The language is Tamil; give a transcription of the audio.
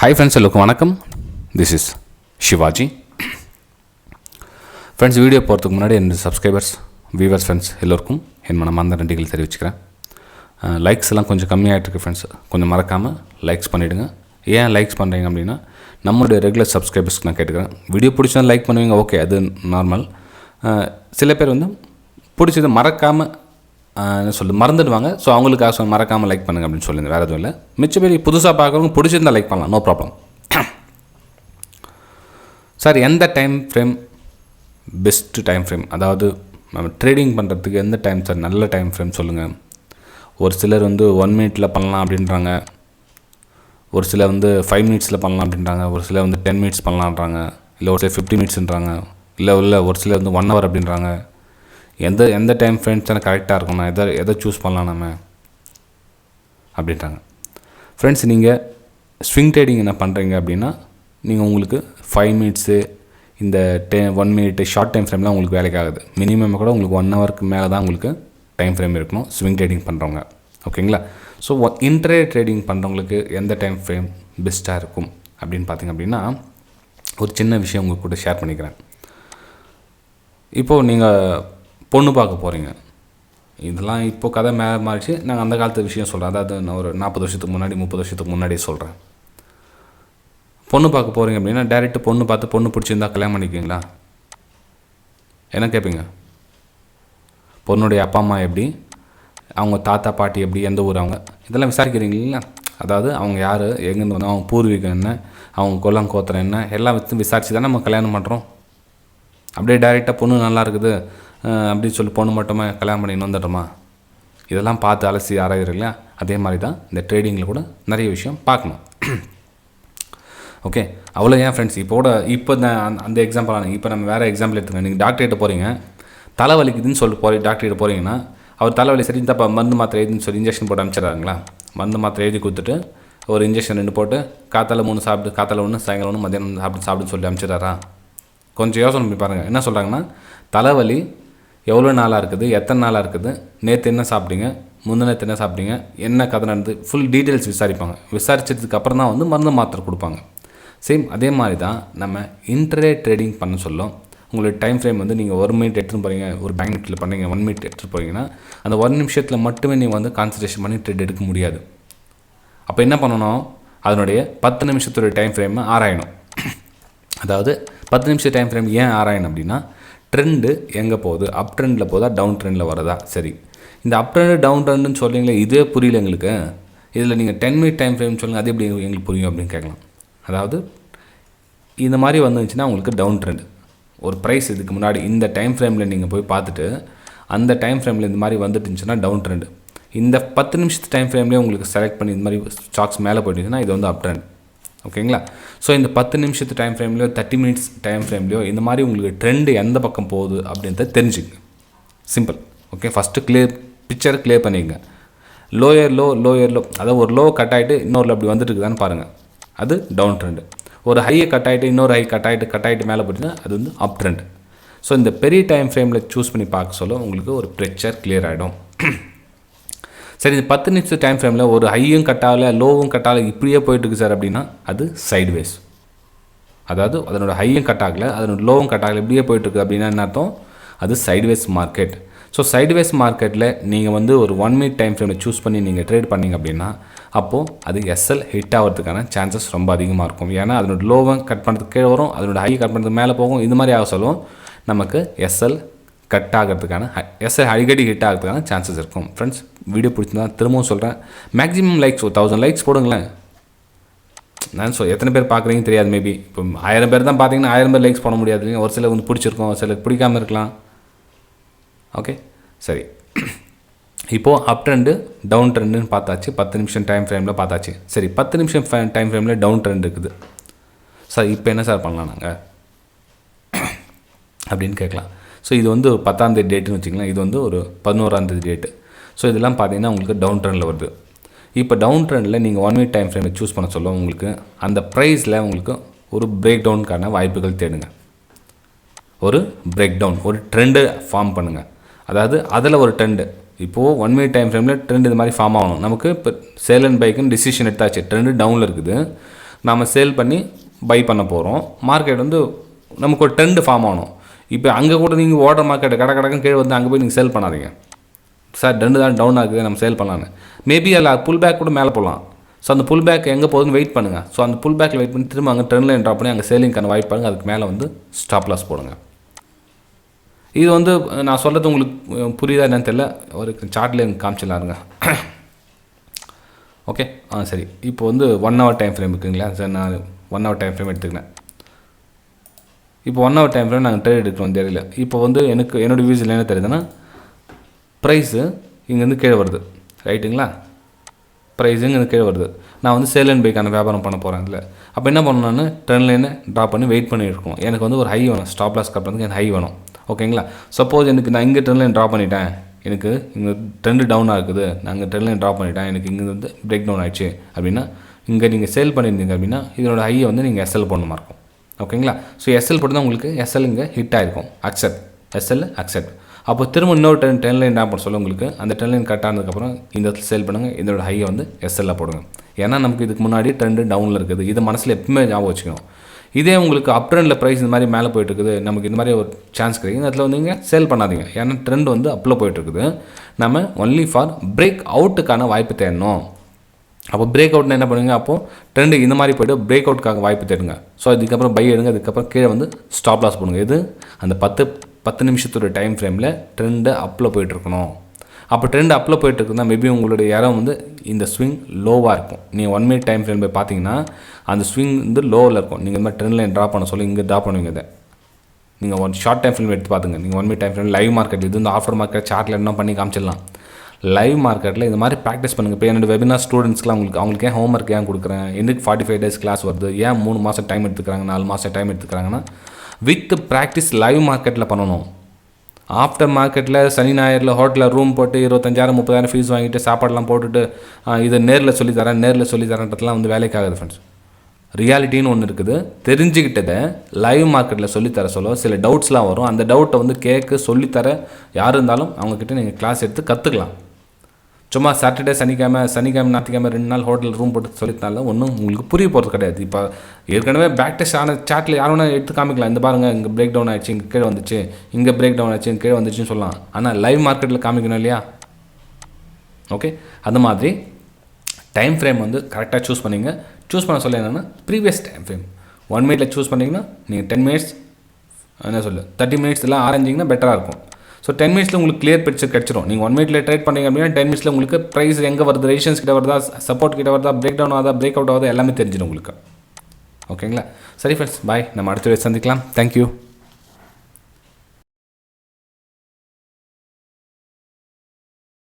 Hi friends, welcome வணக்கம். This is Shivaji. Friends, video போகிறதுக்கு முன்னாடி என்னோட சப்ஸ்கிரைபர்ஸ் வியூவர்ஸ் ஃப்ரெண்ட்ஸ் எல்லோருக்கும் என் மனமார்ந்த நன்றிகள் தெரிவிச்சுக்கிறேன். லைக்ஸ் எல்லாம் கொஞ்சம் கம்மியாகிட்டுருக்கு ஃப்ரெண்ட்ஸ், கொஞ்சம் மறக்காமல் லைக்ஸ் பண்ணிவிடுங்க. ஏன் லைக்ஸ் பண்ணுறீங்க அப்படின்னா நம்மளுடைய ரெகுலர் சப்ஸ்கிரைபர்ஸ்க்கு நான் கேட்டுக்கிறேன். வீடியோ பிடிச்சா லைக் பண்ணுவீங்க, ஓகே, அது நார்மல். சில பேர் வந்து பிடிச்சது மறக்காமல் மறந்துடுவாங்க. ஸோ அவங்களுக்காக மறக்காமல் லைக் பண்ணுங்கள் அப்படின்னு சொல்லுங்கள், வேறு எதுவும் இல்லை. மிச்சபேரி புதுசாக பார்க்குறவங்க பிடிச்சிருந்தால் லைக் பண்ணலாம், நோ ப்ராப்ளம். சார், எந்த time frame best time frame, அதாவது நம்ம ட்ரேடிங் பண்ணுறதுக்கு எந்த டைம் சார் நல்ல டைம் ஃப்ரேம் சொல்லுங்கள். ஒரு சிலர் வந்து 1 மினிட்டில் பண்ணலாம் அப்படின்றாங்க, ஒரு சிலர் வந்து 5 மினிட்ஸில் பண்ணலாம் அப்படின்றாங்க, ஒரு சிலர் வந்து 10 மினிட்ஸ் பண்ணலான்றாங்க, இல்லை ஒரு சிலர் 50 மினிட்ஸ்ன்றாங்க, இல்லை ஒரு சிலர் வந்து 1 ஹவர் அப்படின்றாங்க. எந்த டைம் ஃப்ரேம்ஸ் தானே கரெக்டாக இருக்கும்ண்ணா, எதை சூஸ் பண்ணலாம் நம்ம அப்படின்றாங்க. ஃப்ரெண்ட்ஸ், நீங்கள் ஸ்விங் ட்ரேடிங் என்ன பண்ணுறீங்க அப்படின்னா நீங்கள் உங்களுக்கு 5 மினிட்ஸு இந்த 1 மினிட் ஷார்ட் டைம் ஃப்ரேம்லாம் உங்களுக்கு வேலைக்கு ஆகுது. மினிமம் கூட உங்களுக்கு 1 ஹவருக்கு மேலே தான் உங்களுக்கு டைம் ஃப்ரேம் இருக்கணும் ஸ்விங் ட்ரேடிங் பண்ணுறவங்க, ஓகேங்களா. ஸோ இன்ட்ரே ட்ரேடிங் பண்ணுறவங்களுக்கு எந்த டைம் ஃப்ரேம் பெஸ்ட்டாக இருக்கும் அப்படின்னு பார்த்திங்க அப்படின்னா ஒரு சின்ன விஷயம் உங்களுக்கு கூட ஷேர் பண்ணிக்கிறேன். இப்போது நீங்கள் பொண்ணு பார்க்க போகிறீங்க, இதெல்லாம் இப்போது கதை மேலே மாறிச்சு. நாங்கள் அந்த காலத்து விஷயம் சொல்கிறேன், அதாவது நான் ஒரு 40 வருஷத்துக்கு முன்னாடி 30 வருஷத்துக்கு முன்னாடியே சொல்கிறேன். பொண்ணு பார்க்க போகிறீங்க அப்படின்னா டேரெக்டாக பொண்ணு பார்த்து பொண்ணு பிடிச்சிருந்தா கல்யாணம் பண்ணிக்குவீங்களா? என்ன கேட்பீங்க? பொண்ணுடைய அப்பா அம்மா எப்படி, அவங்க தாத்தா பாட்டி எப்படி, எந்த ஊர் அவங்க, இதெல்லாம் விசாரிக்கிறீங்களா? அதாவது அவங்க யார், எங்கேருந்து வந்தால், அவங்க பூர்வீகம் என்ன, அவங்க கொல்லம் கோத்திரம் என்ன, எல்லாம் வச்சு விசாரித்து தான் நம்ம கல்யாணம் பண்ணுறோம். அப்படியே டேரெக்டாக பொண்ணு நல்லா இருக்குது அப்படின்னு சொல்லி பொண்ணு மட்டுமே கல்யாணம் பண்ணி வந்துடுறோமா? இதெல்லாம் பார்த்து அலசி ஆராயிரு இல்லையா? அதே மாதிரி தான் இந்த ட்ரேடிங்கில் கூட நிறைய விஷயம் பார்க்கணும். ஓகே, அவ்வளோ ஏன் ஃப்ரெண்ட்ஸ், இப்போ அந்த எக்ஸாம்பிள் இப்போ நம்ம வேறு எக்ஸாம்பிள் எடுத்துக்கோங்க. நீங்கள் டாக்டர்கிட்ட போகிறீங்க, தலைவலிக்குதுன்னு சொல்லிட்டு டாக்டர்கிட்ட போகிறீங்கன்னா அவர் தலைவலி சரி தப்பா மருந்து மாத்திரை எழுதின்னு சொல்லி இன்ஜெக்ஷன் போட்டு அனுப்பிச்சிடுறாங்களா? மருந்து மாத்திரை எழுதி கொடுத்துட்டு ஒரு இன்ஜெக்ஷன் 2 போட்டு காத்தால 3 சாப்பிட்டு, காத்தால 1 சாயங்காலம் 1 மதியானம் சாப்பிட்டுன்னு சொல்லி அனுப்பிச்சிடுறாரா? கொஞ்சம் யோசனை பண்ணி பாருங்கள். என்ன சொல்கிறாங்கன்னா, தலைவலி எவ்வளோ நாளாக இருக்குது, எத்தனை நாளாக இருக்குது, நேற்று என்ன சாப்பிட்டீங்க, முந்தினத்து என்ன சாப்பிட்டீங்க, என்ன கதை நடந்து ஃபுல் டீட்டெயில்ஸ் விசாரிப்பாங்க. விசாரிச்சதுக்கு அப்புறம் தான் வந்து மருந்து மாத்திரை கொடுப்பாங்க. சேம் அதே மாதிரி தான் நம்ம இன்ட்ரே ட்ரேடிங் பண்ண சொல்லும். உங்களுடைய டைம் ஃப்ரேம் வந்து நீங்கள் 1 மினிட் எடுத்துகிட்டு போகிறீங்க, ஒரு பேங்க் நிஃப்டியில் பண்ணுறீங்க, 1 மினிட் எடுத்துகிட்டு போகிறீங்கன்னா அந்த 1 நிமிஷத்தில் மட்டுமே நீங்கள் வந்து கான்சன்ட்ரேஷன் பண்ணி ட்ரேட் எடுக்க முடியாது. அப்போ என்ன பண்ணணும், அதனுடைய 10 நிமிஷத்துடைய டைம் ஃப்ரேமை ஆராயணும். அதாவது 10 நிமிஷம் டைம் ஃப்ரேம் ஏன் ஆராயணும் அப்படின்னா, ட்ரெண்டு எங்கே போகுது, அப் ட்ரெண்டில் போதா, டவுன் ட்ரெண்டில் வரதா? சரி, இந்த அப் ட்ரெண்டு டவுன் ட்ரெண்டுன்னு சொல்கிறீங்களே, இதே புரியல எங்களுக்கு. இதில் நீங்கள் 10 மினிட் டைம் ஃப்ரேம் சொல்லுங்கள், அது எப்படி எங்களுக்கு புரியும் அப்படின்னு கேட்கலாம். அதாவது இந்த மாதிரி வந்துச்சுன்னா உங்களுக்கு டவுன் ட்ரெண்ட், ஒரு ப்ரைஸ் இதுக்கு முன்னாடி இந்த டைம் ஃப்ரேமில் நீங்கள் போய் பார்த்துட்டு அந்த டைம் ஃப்ரேமில் இந்த மாதிரி வந்துட்டு இருந்துச்சுன்னா டவுன் ட்ரெண்டு. இந்த 10 நிமிஷத்து டைம் ஃப்ரேம்லேயே உங்களுக்கு செலக்ட் பண்ணி இந்த மாதிரி ஸ்டாக்ஸ் மேலே போயிட்டுச்சுன்னா இது வந்து அப் ட்ரெண்ட், ஓகேங்களா. ஸோ இந்த 10 நிமிஷத்து டைம் ஃப்ரேம்லையோ 30 மினிட்ஸ் டைம் ஃப்ரேம்லையோ இந்த மாதிரி உங்களுக்கு ட்ரெண்டு எந்த பக்கம் போகுது அப்படின்றத தெரிஞ்சுக்கங்க. Simple, okay. ஃபஸ்ட்டு பிக்சரை கிளியர் பண்ணிக்கங்க. லோயர் லோ, அதாவது ஒரு லோ கட் ஆகிட்டு இன்னொரு அப்படி வந்துட்டு இருக்குதான்னு பாருங்கள், அது டவுன் ட்ரெண்டு. ஒரு ஹையை கட் ஆகிட்டு இன்னொரு ஹை கட் ஆகிட்டு மேலே போயிட்டுன்னா அது வந்து அப் ட்ரெண்ட். ஸோ இந்த பெரிய டைம் ஃப்ரேமில் சூஸ் பண்ணி பார்க்க சொல்ல உங்களுக்கு ஒரு பிக்சர் கிளியர் ஆகிடும். சரி, இந்த 10 நிமிஷம் டைம் ஃப்ரேமில் ஒரு ஹையும் கட்டாகலை, லோவும் கட்டாகலை, இப்படியே போயிட்டுருக்கு சார் அப்படின்னா அது சைட்வேஸ். அதாவது அதனோட ஹையும் கட் ஆகலை, அதனோட லோவும் கட் ஆகலை, இப்படியே போயிட்டுருக்கு அப்படின்னா என்ன அர்த்தம், அது சைட்வேஸ் மார்க்கெட். ஸோ சைட்வேஸ் மார்க்கெட்டில் நீங்கள் வந்து ஒரு 1 மினிட் டைம் ஃப்ரேமில் சூஸ் பண்ணி நீங்கள் ட்ரேட் பண்ணிங்க அப்படின்னா அப்போது அது எஸ்எல் ஹிட் ஆகிறதுக்கான சான்சஸ் ரொம்ப அதிகமாக இருக்கும். ஏன்னா அதனோட லோவை கட் பண்ணுறதுக்கு கீழே வரும், அதனோட ஹை கட் பண்ணுறதுக்கு மேலே போகும். இது மாதிரி ஆக சொல்லும் நமக்கு எஸ்எல் கட் ஆகிறதுக்கான எஸ்எல் அடிக்கடி ஹிட் ஆகிறதுக்கான சான்சஸ் இருக்கும். ஃப்ரெண்ட்ஸ், வீடியோ பிடிச்சிருந்தா திரும்பவும் சொல்கிறேன், மேக்ஸிமம் லைக்ஸ் 1000 லைக்ஸ் போடுங்களேன். நான் எத்தனை பேர் பார்க்குறீங்க தெரியாது, மேபி இப்போ 1000 பேர் தான் பார்த்தீங்கன்னா 1000 பேர் லைக்ஸ் போட முடியாது இல்லைங்க. ஒரு சிலர் வந்து பிடிச்சிருக்கும், ஒரு சிலர் பிடிக்காமல் இருக்கலாம். ஓகே, சரி. இப்போது அப் ட்ரெண்டு டவுன் ட்ரெண்டுன்னு பார்த்தாச்சு, 10 நிமிஷம் டைம் ஃப்ரேமில் பார்த்தாச்சு. சரி, 10 நிமிஷம் டைம் ஃப்ரேமில் டவுன் ட்ரெண்ட் இருக்குது சார், இப்போ என்ன சார் பண்ணலாம் நாங்கள் அப்படின்னு கேட்கலாம். ஸோ இது வந்து 10ஆம் தேதி டேட்டுன்னு வச்சுக்கலாம், இது வந்து ஒரு 11ஆம் தேதி டேட்டு. ஸோ இதெல்லாம் பார்த்தீங்கன்னா உங்களுக்கு டவுன் ட்ரெண்டில் வருது. இப்போ டவுன் ட்ரெண்டில் நீங்கள் 1 மினிட் டைம் ஃப்ரேமை சூஸ் பண்ண சொல்ல உங்களுக்கு அந்த ப்ரைஸில் உங்களுக்கு ஒரு பிரேக் டவுனுக்கான வாய்ப்புகள் தேடுங்க. ஒரு பிரேக் டவுன், ஒரு ட்ரெண்டு ஃபார்ம் பண்ணுங்கள். அதாவது அதில் ஒரு ட்ரெண்டு, இப்போது 1 மினிட் டைம் ஃப்ரேமில் ட்ரெண்ட் இது மாதிரி ஃபார்ம் ஆகணும். நமக்கு இப்போ சேல் அண்ட் பைக்குன்னு டிசிஷன் எடுத்தாச்சு, ட்ரெண்டு டவுனில் இருக்குது, நாம் சேல் பண்ணி பை பண்ண போகிறோம். மார்க்கெட் வந்து நமக்கு ஒரு ட்ரெண்டு ஃபார்ம் ஆகணும். இப்போ அங்கே கூட நீங்கள் ஓடுற மார்க்கெட் கடக்கும் கீழே வந்து அங்கே போய் நீங்கள் சேல் பண்ணாதீங்க. சார் ட்ரெண்டு தான் டவுன் ஆகுது, நம்ம சேல் பண்ணலான்னு. மேபி அதில் புல் பேக் கூட மேலே போகலாம். ஸோ அந்த புல் பேக் எங்கே போகுதுன்னு வெயிட் பண்ணுங்கள். ஸோ அந்த புல் பேக்கில் வெயிட் பண்ணி திரும்ப அங்கே ட்ரெண்ட் லைன் ட்ராப் பண்ணி அங்கே சேலிங்க்கான வாய்ப்பு பாருங்கள். அதுக்கு மேலே வந்து ஸ்டாப் லாஸ் போடுங்க. இது வந்து நான் சொல்கிறது உங்களுக்கு புரியுதா என்னன்னு தெரியல. ஒரு சார்ட்டில் எனக்கு காமிச்சிடலாருங்க. ஓகே, சரி. இப்போ வந்து 1 hour டைம் ஃப்ரேம் இருக்குங்களா சார்? நான் 1 hour டைம் ஃப்ரேம் எடுத்துக்கினேன். இப்போ 1 hour டைம் ஃப்ரேம் நாங்கள் ட்ரேட் எடுக்கிறோம் தெரியல. இப்போ வந்து என்னோடய வியூஸில் என்ன தெரியுதுன்னா, ப்ரைஸு இங்கேருந்து கீழே வருது, ரைட்டுங்களா? ப்ரைஸு இங்கேருந்து கீழே வருது. நான் வந்து சேல் அண்ட் பைக்கான வியாபாரம் பண்ண போகிறேன் இதில். அப்போ என்ன பண்ணணும்னு ட்ரெண்ட் லைனை ட்ராப் பண்ணி வெயிட் பண்ணியிருக்கோம். எனக்கு வந்து ஒரு ஹை வேணும், ஸ்டாப் லாஸ் கட்டுறதுக்கு எனக்கு ஹை வேணும். ஓகேங்களா? சப்போஸ் எனக்கு நான் இங்கே ட்ரெண்ட் லைன் ட்ராப் பண்ணிட்டேன், எனக்கு இங்கே ட்ரெண்டு டவுன் ஆகுது, நான் இங்கே ட்ரெண்ட் லைன் ட்ராப் பண்ணிட்டேன், எனக்கு இங்கே வந்து பிரேக் டவுன் ஆகிடுச்சு அப்படின்னா, இங்கே நீங்கள் சேல் பண்ணியிருந்தீங்க அப்படின்னா இதனோட ஹையை வந்து நீங்கள் எஸ்எல் பண்ண மாதிரி இருக்கும். ஓகேங்களா? ஸோ எஸ்எல் போட்டு தான் உங்களுக்கு எஸ்எல் இங்கே ஹிட் ஆகிருக்கும். Accept, SL accept. அப்போ திரும்ப இன்னொரு ட்ரெண்ட் லைன் ட்ராப் பண்ண சொல்ல உங்களுக்கு அந்த ட்ரெண்ட் லைன் கட் ஆனதுக்கப்புறம் இந்த இடத்துல சேல் பண்ணுங்கள். இதோட ஹையை வந்து எஸ்எல்ல போடுங்க. ஏன்னா நமக்கு இதுக்கு முன்னாடி ட்ரெண்டு டவுனில் இருக்குது. இது மனசில் எப்பவுமே ஞாபகம் வச்சுக்கணும். இதே உங்களுக்கு அப் ட்ரெண்டில் ப்ரைஸ் இந்த மாதிரி மேலே போயிட்டுருக்குது, நமக்கு இந்த மாதிரி ஒரு சான்ஸ் கிடைக்கும், அதில் வந்து நீங்கள் சேல் பண்ணாதீங்க. ஏன்னா ட்ரெண்ட் வந்து அப்பில் போயிட்டுருக்குது. நம்ம ஒன்லி ஃபார் பிரேக் அவுட்டுக்கான வாய்ப்பு தேடணும். அப்போ பிரேக் அவுட்னா என்ன பண்ணுவீங்க? அப்போது ட்ரெண்டு இந்த மாதிரி போய்ட்டு பிரேக் அவுட்டுக்காக வாய்ப்பு தேடுங்க. ஸோ அதுக்கப்புறம் பை எடுங்க. அதுக்கப்புறம் கீழே வந்து ஸ்டாப் லாஸ் பண்ணுங்கள். இது அந்த 10 நிமிஷத்தோட டைம் ஃப்ரேமில் ட்ரெண்டு அப்பில் போயிட்டுருக்கணும். அப்போ ட்ரெண்ட் அப்பில் போயிட்டுருக்குன்னா மேபி உங்களுடைய இடம் வந்து இந்த ஸ்விங் லோவாக இருக்கும். நீங்கள் 1 minute டைம் ஃப்ரேம் போய் பார்த்தீங்கன்னா அந்த ஸ்விங் வந்து லோவில் இருக்கும். நீங்கள் இந்த மாதிரி ட்ரெண்ட் லைன் ட்ராப் பண்ண சொல்லி இங்கே ட்ராப் பண்ணுவீங்க. இதை நீங்கள் ஒரு ஷார்ட் டைம் ஃப்ரேம் எடுத்து பார்த்துங்க. நீங்கள் 1 minute time frame live market இது வந்து ஆஃப்டர் மார்க்கெட் சார்ட்டில் என்ன பண்ணி காமிச்சிடலாம். லைவ் மார்க்கெட்டில் இது மாதிரி ப்ராக்டிஸ் பண்ணுங்கள். இப்போ என்னோடய வெபினார் ஸ்டூடெண்ட்ஸ்க்குலாம் அவங்களுக்கு ஏன் ஹோம் ஒர்க் ஏன் கொடுக்குறேன், எனக்கு 45 days கிளாஸ் வருது, ஏன் 3 மாதம் டைம் எடுத்துக்கிறாங்க, 4 மாதம் டைம் எடுத்துக்கிறாங்கன்னா வித் ப்ராக்டிஸ் லைவ் மார்க்கெட்டில் பண்ணணும். ஆஃப்டர் மார்க்கெட்டில் சனி ஞாயிறில் ஹோட்டலில் ரூம் போட்டு 25,000 30,000 ஃபீஸ் வாங்கிட்டு சாப்பாடெலாம் போட்டுட்டு இதை நேரில் சொல்லித்தரேன்றதுலாம் வந்து வேலைக்காகுது ஃப்ரெண்ட்ஸ். ரியாலிட்டின்னு ஒன்று இருக்குது. தெரிஞ்சுக்கிட்டதை லைவ் மார்க்கெட்டில் சொல்லித்தர சில டவுட்ஸ்லாம் வரும். அந்த டவுட்டை வந்து சொல்லித்தர யார் இருந்தாலும் அவங்கக்கிட்ட நீங்கள் கிளாஸ் எடுத்து கற்றுக்கலாம். சும்மா சாட்டர்டே சனிக்கிழமை ஞாயிற்றுக்கிழமை 2 நாள் ஹோட்டல் ரூம் போட்டு சொல்லித்தாலும் ஒன்றும் உங்களுக்கு புரிய போகிறது கிடையாது. இப்போ ஏற்கனவே பேக் டெஸ்ட் ஆன சாட்டில் யாரும் எடுத்து காமிக்கலாம். இந்த பாருங்கள் இங்கே பிரேக் டவுன் ஆகிடுச்சு, இங்கே கீழே வந்துச்சு, இங்கே பிரேக் டவுன் ஆகிடுச்சு, இங்கே கீழே வந்துச்சுன்னு சொல்லலாம். ஆனால் லைவ் மார்க்கெட்டில் காமிக்கணும் இல்லையா? ஓகே, அந்த மாதிரி டைம் ஃப்ரேம் வந்து கரெக்டாக சூஸ் பண்ணிங்க. சூஸ் பண்ண சொல்ல என்னென்னா previous time frame 1 minute choose பண்ணிங்கன்னா நீங்கள் 10 minutes 30 minutes எல்லாம் ஆரஞ்சிங்கன்னா பெட்டராக இருக்கும். ஸோ 10 minutes உங்களுக்கு கிளியர் பிக்சர் கிடச்சிரும். நீங்கள் 1 minute ட்ரேட் பண்ணிங்க அப்படின்னா 10 minutes உங்களுக்கு ப்ரைஸ் எங்கே வருது, ரெசிஸ்டன்ஸ் கிட்ட வருதா, சப்போர்ட் கிட்ட வருதா, பிரேக் டவுன் ஆகுதா, பிரேக் அவுட் ஆகுதா எல்லாமே தெரிஞ்சிடும் உங்களுக்கு. ஓகேங்களா? சரி ஃப்ரெண்ட்ஸ், பாய். நம்ம அடுத்த சந்திக்கலாம். தேங்க்யூ.